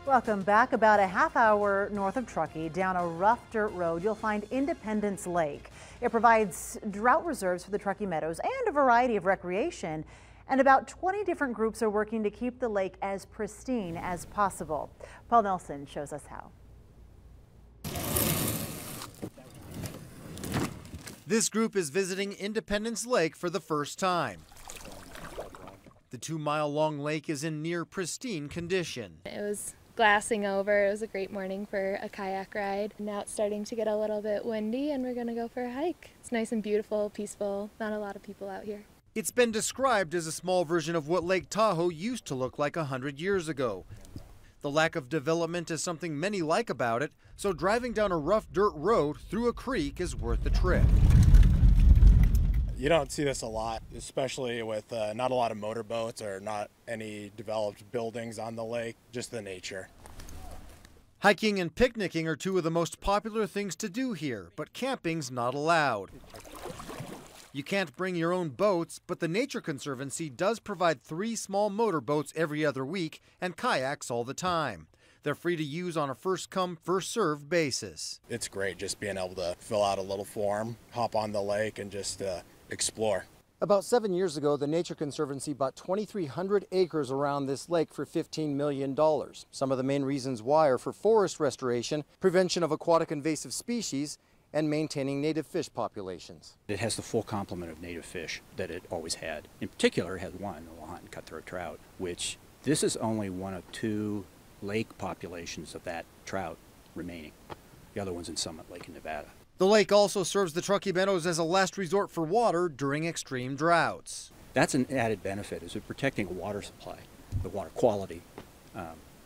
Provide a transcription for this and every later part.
Welcome back. About a half hour north of Truckee, down a rough dirt road, you'll find Independence Lake. It provides drought reserves for the Truckee Meadows and a variety of recreation. And about 20 different groups are working to keep the lake as pristine as possible. Paul Nelson shows us how. This group is visiting Independence Lake for the first time. The 2-mile-long lake is in near pristine condition. It was glassing over. It was a great morning for a kayak ride. Now it's starting to get a little bit windy and we're going to go for a hike. It's nice and beautiful, peaceful, not a lot of people out here. It's been described as a small version of what Lake Tahoe used to look like 100 years ago. The lack of development is something many like about it, so driving down a rough dirt road through a creek is worth the trip. You don't see this a lot, especially with not a lot of motorboats or not any developed buildings on the lake, just the nature. Hiking and picnicking are two of the most popular things to do here, but camping's not allowed. You can't bring your own boats, but the Nature Conservancy does provide 3 small motorboats every other week and kayaks all the time. They're free to use on a first-come, first-served basis. It's great just being able to fill out a little form, hop on the lake, and just explore. About 7 years ago, the Nature Conservancy bought 2,300 acres around this lake for $15 million. Some of the main reasons why are for forest restoration, prevention of aquatic invasive species, and maintaining native fish populations. It has the full complement of native fish that it always had. In particular, it has one, the Lahontan cutthroat trout, which this is only one of 2 lake populations of that trout remaining. The other one's in Summit Lake in Nevada. The lake also serves the Truckee Meadows as a last resort for water during extreme droughts. That's an added benefit, is it protecting a water supply, the water quality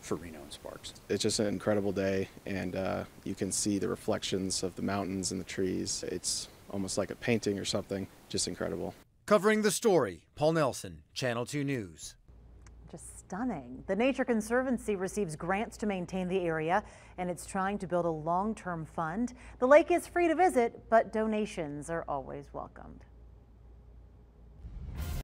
for Reno and Sparks. It's just an incredible day, and you can see the reflections of the mountains and the trees. It's almost like a painting or something, just incredible. Covering the story, Paul Nelson, Channel 2 News. Just stunning. The Nature Conservancy receives grants to maintain the area, and it's trying to build a long-term fund. The lake is free to visit, but donations are always welcomed.